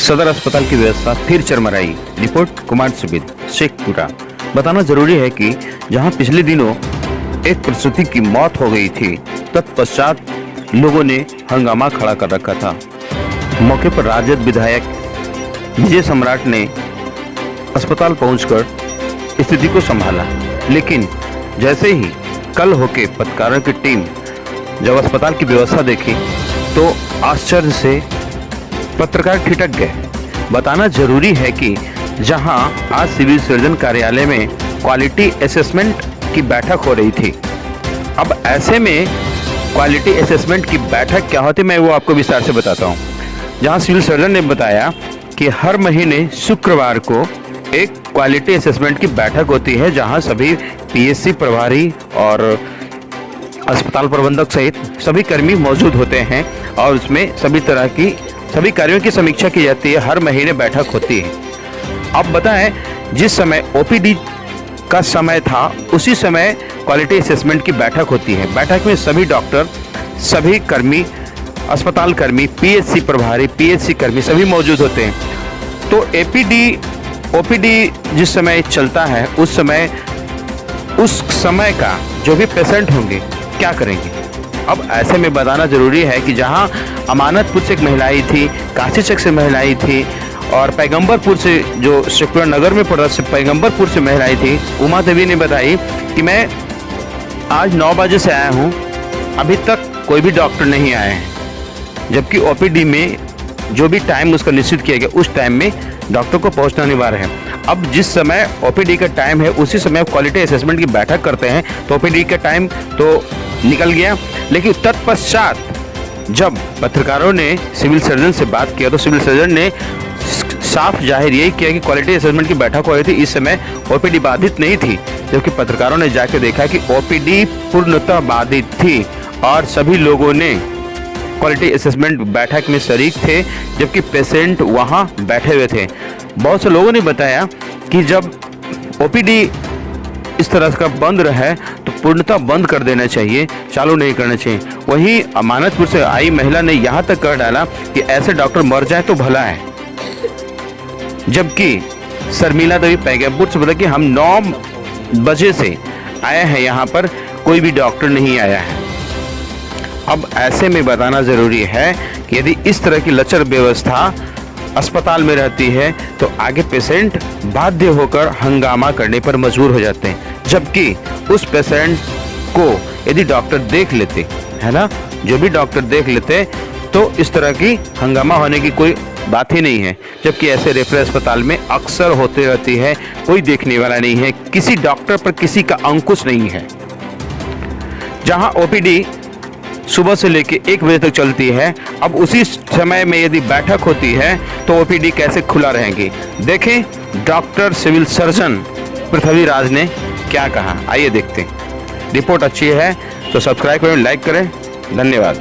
सदर अस्पताल की व्यवस्था फिर चरमराई। रिपोर्ट कुमार सुबिद, शेखपुरा। बताना जरूरी है कि जहां पिछले दिनों एक प्रसूति की मौत हो गई थी, तत्पश्चात लोगों ने हंगामा खड़ा कर रखा था। मौके पर राजद विधायक विजय सम्राट ने अस्पताल पहुंचकर स्थिति को संभाला, लेकिन जैसे ही कल होके पत्रकारों की टीम जब अस्पताल की व्यवस्था देखी तो आश्चर्य से पत्रकार ठिठक गए। बताना जरूरी है कि जहां आज सिविल सर्जन कार्यालय में क्वालिटी असेसमेंट की बैठक हो रही थी, अब ऐसे में क्वालिटी असेसमेंट की बैठक क्या होती मैं वो आपको विस्तार से बताता हूं। जहां सिविल सर्जन ने बताया कि हर महीने शुक्रवार को एक क्वालिटी असेसमेंट की बैठक होती है, जहां सभी पीएससी प्रभारी और अस्पताल प्रबंधक सहित सभी कर्मी मौजूद होते हैं और उसमें सभी कार्यों की समीक्षा की जाती है। हर महीने बैठक होती है। अब बताएं, जिस समय ओपीडी का समय था उसी समय क्वालिटी असेसमेंट की बैठक होती है। बैठक में सभी डॉक्टर, सभी कर्मी, अस्पताल कर्मी, पीएचसी प्रभारी, पीएचसी कर्मी सभी मौजूद होते हैं। तो ओपीडी जिस समय चलता है उस समय का जो भी पेशेंट होंगे क्या करेंगे। अब ऐसे में बताना जरूरी है कि जहां अमानतपुर से एक महिला आई थी, काशीचक से महिला आई थी और पैगंबरपुर से जो शेखपुरा नगर में पड़ रहा है पैगंबरपुर से महिला आई थी, उमा देवी ने बताई कि मैं आज 9 बजे से आया हूं, अभी तक कोई भी डॉक्टर नहीं आए हैं। जबकि ओपीडी में जो भी टाइम उसका निश्चित किया गया उस टाइम में डॉक्टर को पहुंचना अनिवार्य है। अब जिस समय ओपीडी का टाइम है उसी समय क्वालिटी असेसमेंट की बैठक करते हैं, तो ओपीडी का टाइम तो निकल गया। लेकिन तत्पश्चात जब पत्रकारों ने सिविल सर्जन से बात किया तो सिविल सर्जन ने साफ जाहिर यही किया कि क्वालिटी असेसमेंट की बैठक हो रही थी, इस समय ओपीडी बाधित नहीं थी। जबकि पत्रकारों ने जाके देखा कि ओपीडी पूर्णतः बाधित थी और सभी लोगों ने क्वालिटी असेसमेंट बैठक में शरीक थे, जबकि पेशेंट वहां बैठे हुए थे। बहुत से लोगों ने बताया कि जब ओपीडी इस तरह का बंद रहे तो पूर्णतः बंद कर देना चाहिए, चालू नहीं करना चाहिए। वहीं अमानतपुर से आई महिला ने यहाँ तक कह डाला कि ऐसे डॉक्टर मर जाए तो भला है। जबकि शर्मिला देवी पैगंबरपुर से बोला कि हम 9 बजे से आए हैं, यहाँ पर कोई भी डॉक्टर नहीं आया है। अब ऐसे में बताना जरूरी है कि यदि इस तरह की लचर व्यवस्था अस्पताल में रहती है तो आगे पेशेंट बाध्य होकर हंगामा करने पर मजबूर हो जाते हैं। जबकि उस पेशेंट को यदि डॉक्टर देख लेते, है ना, जो भी डॉक्टर देख लेते तो इस तरह की हंगामा होने की कोई बात ही नहीं है। जबकि ऐसे रेफरल अस्पताल में अक्सर होते रहती है, कोई देखने वाला नहीं है, किसी डॉक्टर पर किसी का अंकुश नहीं है। जहां ओपीडी सुबह से लेकर 1 बजे तक चलती है, अब उसी समय में यदि बैठक होती है तो ओपीडी कैसे खुला रहेंगी। देखें doctor civil surgeon Prithvi Raj ने क्या कहा, आइए देखते हैं। रिपोर्ट अच्छी है तो सब्सक्राइब करें, लाइक करें, धन्यवाद।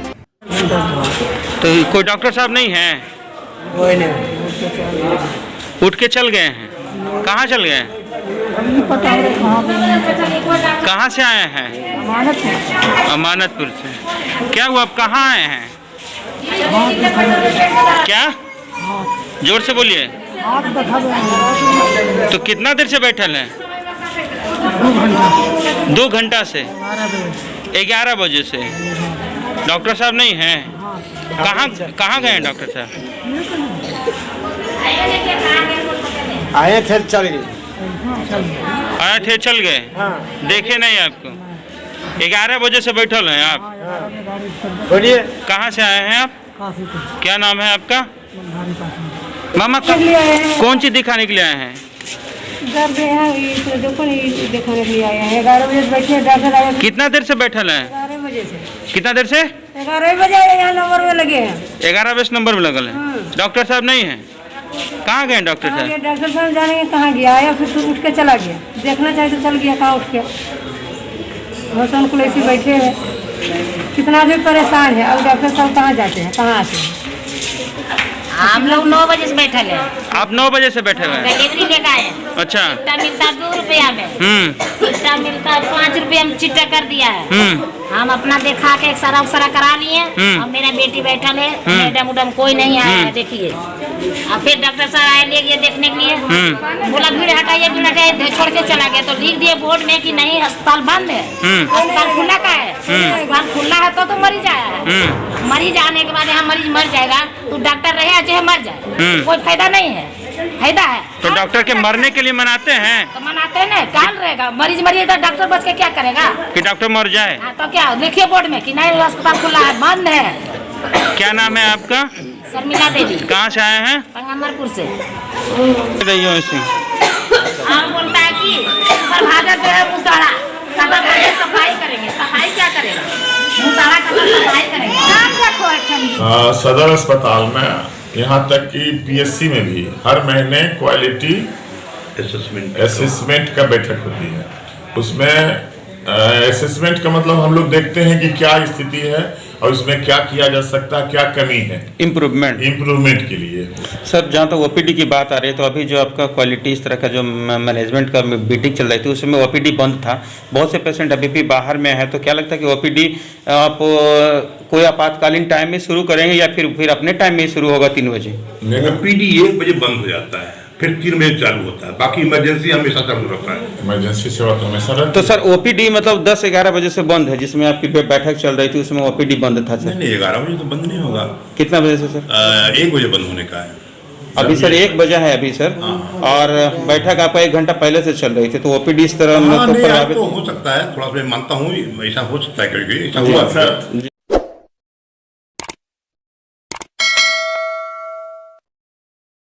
तो कोई डॉक्टर साहब नहीं है? कोई नहीं, उठ के चल गए हैं। कहाँ चल गए? कहाँ से आए हैं? अमानतपुर से। क्या हुआ, अब कहाँ आए हैं? क्या, जोर से बोलिए। तो कितना देर से बैठल हैं? 2 घंटा से 11 बजे से। डॉक्टर साहब नहीं हैं? कहाँ गए हैं डॉक्टर साहब? आए थे चल गए। आए थे चल गए, देखे नहीं आपको? 11 बजे से बैठल हैं आप? बोलिए, कहाँ से आए हैं आप? क्या नाम है आपका? मामा कौन सी दिखाने के लिए आए हैं? दिखाने के लिए आए हैं। 11 बजे से बैठे डॉक्टर आए। कितना देर से बैठल हैं? 11 बजे से। कितना देर से? 11 बजे यहाँ नंबर में लगे हैं। 11 बजे नंबर में लगल है। डॉक्टर साहब नहीं है? कहाँ गए डॉक्टर साहब? डॉक्टर साहब जानेंगे कहाँ गया, आया फिर तो उठ के चला गया। देखना चाहिए तो चल गया, कहाँ उठ गया। बस उनको ऐसे बैठे हैं, कितना आदमी परेशान है। अब डॉक्टर साहब कहाँ जाते हैं, कहाँ आते हैं? हम लोग 9 बजे से बैठे हैं। आप 9 बजे से बैठे हुए हैं? डिलीवरी लेकर आए। अच्छा। चिट्टा मिलता 2 रुपया में। चिट्टा मिलता 5 रुपया में चिट्टा कर दिया है। हम अपना देखा के एक्सरा करा लिए। और मेरा बेटी बैठा है, मैडम उडम कोई नहीं आया है, देखिए। और फिर डॉक्टर साहब आए ले गए देखने के लिए, बोला भीड़ हटाइए, छोड़ के चला गया। तो लिख दिए बोर्ड में कि नहीं अस्पताल बंद है, अस्पताल खुला का है। अस्पताल खुला है तो मरीज आया है। मरीज आने के बाद यहाँ मरीज मर जाएगा तो डॉक्टर रहे चाहे मर जाए, कोई फायदा नहीं है। फायदा है तो डॉक्टर के मरने के लिए मनाते हैं, तो मनाते हैं ना, काल रहेगा। मरीज मरिए तो डॉक्टर बच के क्या करेगा कि डॉक्टर मर जाए। हाँ, तो क्या लिखिए बोर्ड में कि नहीं अस्पताल खुला है, बंद है। क्या नाम है आपका? शर्मिला देवी। कहाँ से आए हैं? पैगम्बरपुर से। हम बोलता है कि सुपरवाइजर जो है मुसाड़ा सफाई करेंगे, सफाई क्या करेगा? मुसाड़ा का सफाई करेंगे। काम देखो सदर अस्पताल में यहाँ तक कि पीएससी में भी हर महीने क्वालिटी असेसमेंट का बैठक होती है। उसमें असेसमेंट का मतलब हम लोग देखते हैं कि क्या स्थिति है और उसमें क्या किया जा सकता है, क्या कमी है इम्प्रूवमेंट के लिए। सर जहाँ तक ओपीडी की बात आ रही है तो अभी जो आपका क्वालिटी इस तरह का जो मैनेजमेंट का मीटिंग चल रही थी उसमें ओपीडी बंद था, बहुत से पेशेंट अभी भी बाहर में है। तो क्या लगता है कि ओपीडी आप कोई आपातकालीन टाइम में शुरू करेंगे या फिर अपने टाइम में शुरू होगा 3 बजे? ओपीडी 1 बजे बंद हो जाता है, फिर 3 बजे चालू होता है, बाकी इमरजेंसी हमेशा चालू रहता है। इमरजेंसी सेवा तो हमेशा रहती है। तो सर ओपीडी मतलब 10-11 बजे से बंद है, जिसमें आपकी बैठक चल रही थी उसमें ओपीडी बंद था सर? नहीं, 11 बजे तो बंद नहीं होगा। कितना बजे से सर? 1 बजे बंद होने का है अभी सर 1 बजा है अभी सर। और बैठक आपका 1 घंटा पहले से चल रही थी, तो ओपीडी इस तरह हाँ, मतलब नहीं, प्रभावित तो हो सकता है, थोड़ा सा मानता हूँ ऐसा हो सकता है, क्योंकि ऐसा हुआ।